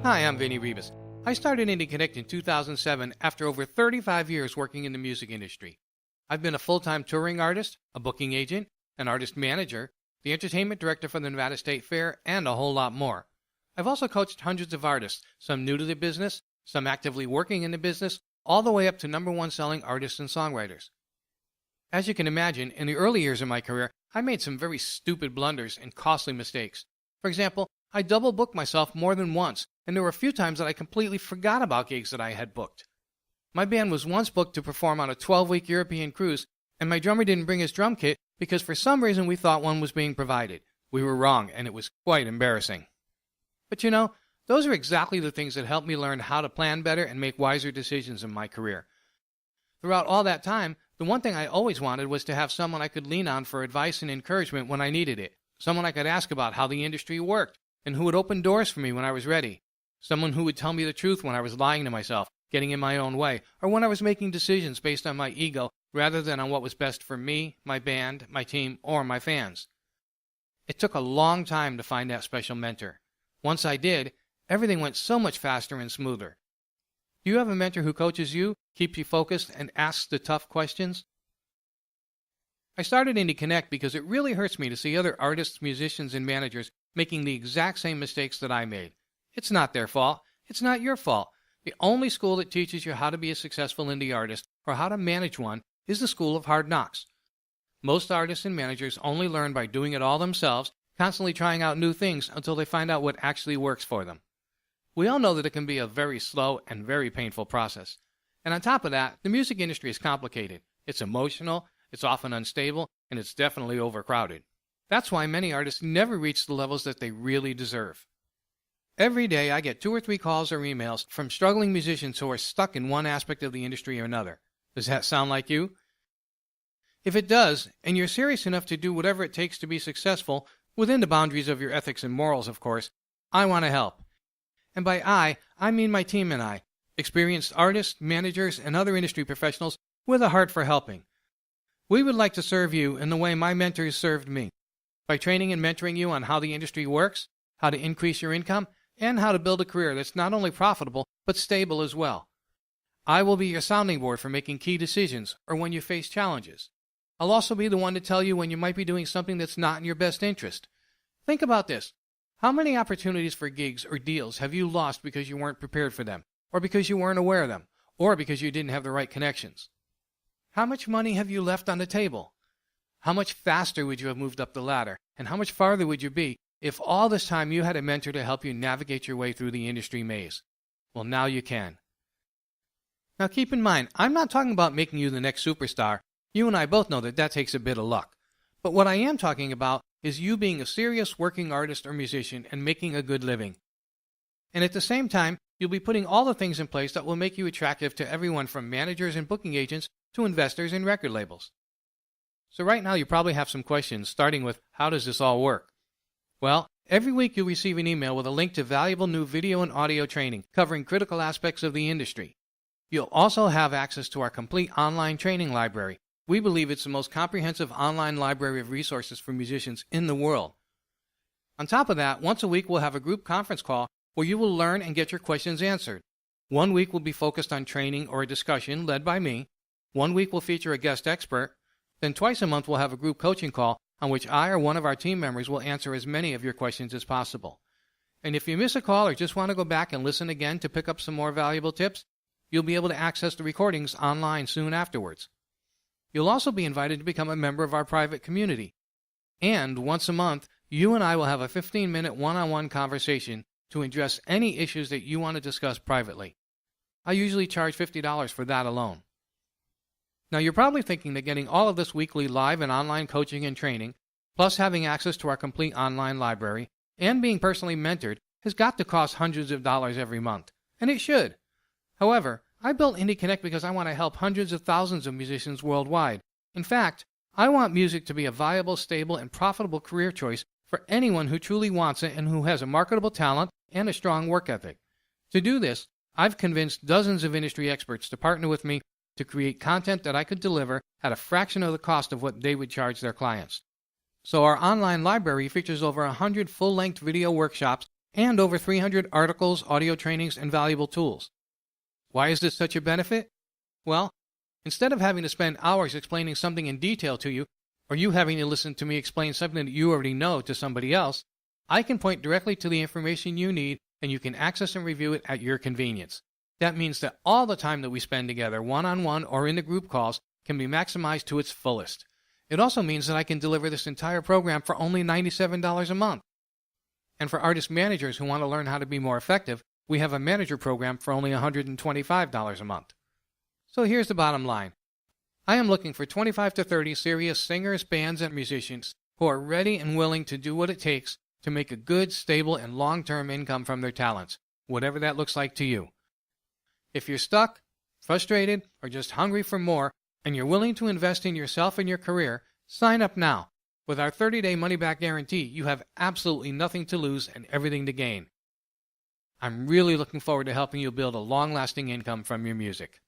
Hi, I'm Vinny Ribas. I started Indie Connect in 2007 after over 35 years working in the music industry. I've been a full-time touring artist, a booking agent, an artist manager, the entertainment director for the Nevada State Fair, and a whole lot more. I've also coached hundreds of artists, some new to the business, some actively working in the business, all the way up to #1 selling artists and songwriters. As you can imagine, in the early years of my career, I made some very stupid blunders and costly mistakes. For example, I double booked myself more than once, and there were a few times that I completely forgot about gigs that I had booked. My band was once booked to perform on a 12-week European cruise, and my drummer didn't bring his drum kit because for some reason we thought one was being provided. We were wrong, and it was quite embarrassing. But you know, those are exactly the things that helped me learn how to plan better and make wiser decisions in my career. Throughout all that time, the one thing I always wanted was to have someone I could lean on for advice and encouragement when I needed it. Someone I could ask about how the industry worked and who would open doors for me when I was ready. Someone who would tell me the truth when I was lying to myself, getting in my own way, or when I was making decisions based on my ego rather than on what was best for me, my band, my team, or my fans. It took a long time to find that special mentor. Once I did, everything went so much faster and smoother. Do you have a mentor who coaches you, keeps you focused, and asks the tough questions? I started Indie Connect because it really hurts me to see other artists, musicians, and managers making the exact same mistakes that I made. It's not their fault. It's not your fault. The only school that teaches you how to be a successful indie artist or how to manage one is the School of Hard Knocks. Most artists and managers only learn by doing it all themselves, constantly trying out new things until they find out what actually works for them. We all know that it can be a very slow and very painful process. And on top of that, the music industry is complicated. It's emotional, it's often unstable, and it's definitely overcrowded. That's why many artists never reach the levels that they really deserve. Every day I get 2 or 3 calls or emails from struggling musicians who are stuck in one aspect of the industry or another. Does that sound like you? If it does, and you're serious enough to do whatever it takes to be successful, within the boundaries of your ethics and morals, of course, I want to help. And by I mean my team and I, experienced artists, managers, and other industry professionals with a heart for helping. We would like to serve you in the way my mentors served me, by training and mentoring you on how the industry works, how to increase your income, and how to build a career that's not only profitable, but stable as well. I will be your sounding board for making key decisions or when you face challenges. I'll also be the one to tell you when you might be doing something that's not in your best interest. Think about this. How many opportunities for gigs or deals have you lost because you weren't prepared for them, or because you weren't aware of them, or because you didn't have the right connections? How much money have you left on the table? How much faster would you have moved up the ladder, and how much farther would you be if all this time you had a mentor to help you navigate your way through the industry maze? Well, now you can. Now keep in mind, I'm not talking about making you the next superstar. You and I both know that takes a bit of luck. But what I am talking about is you being a serious working artist or musician and making a good living. And at the same time, you'll be putting all the things in place that will make you attractive to everyone from managers and booking agents to investors and record labels. So right now you probably have some questions, starting with, how does this all work? Well, every week you'll receive an email with a link to valuable new video and audio training covering critical aspects of the industry. You'll also have access to our complete online training library. We believe it's the most comprehensive online library of resources for musicians in the world. On top of that, once a week we'll have a group conference call where you will learn and get your questions answered. 1 week will be focused on training or a discussion led by me. 1 week will feature a guest expert. Then twice a month we'll have a group coaching call on which I or one of our team members will answer as many of your questions as possible. And if you miss a call or just want to go back and listen again to pick up some more valuable tips, you'll be able to access the recordings online soon afterwards. You'll also be invited to become a member of our private community. And once a month, you and I will have a 15-minute one-on-one conversation to address any issues that you want to discuss privately. I usually charge $50 for that alone. Now you're probably thinking that getting all of this weekly live and online coaching and training, plus having access to our complete online library, and being personally mentored has got to cost hundreds of dollars every month. And it should. However, I built Indie Connect because I want to help hundreds of thousands of musicians worldwide. In fact, I want music to be a viable, stable, and profitable career choice for anyone who truly wants it and who has a marketable talent and a strong work ethic. To do this, I've convinced dozens of industry experts to partner with me to create content that I could deliver at a fraction of the cost of what they would charge their clients. So our online library features over 100 full-length video workshops and over 300 articles, audio trainings, and valuable tools. Why is this such a benefit? Well, instead of having to spend hours explaining something in detail to you, or you having to listen to me explain something that you already know to somebody else, I can point directly to the information you need and you can access and review it at your convenience. That means that all the time that we spend together, one-on-one or in the group calls, can be maximized to its fullest. It also means that I can deliver this entire program for only $97 a month. And for artist managers who want to learn how to be more effective, we have a manager program for only $125 a month. So here's the bottom line. I am looking for 25 to 30 serious singers, bands, and musicians who are ready and willing to do what it takes to make a good, stable, and long-term income from their talents, whatever that looks like to you. If you're stuck, frustrated, or just hungry for more, and you're willing to invest in yourself and your career, sign up now. With our 30-day money-back guarantee, you have absolutely nothing to lose and everything to gain. I'm really looking forward to helping you build a long-lasting income from your music.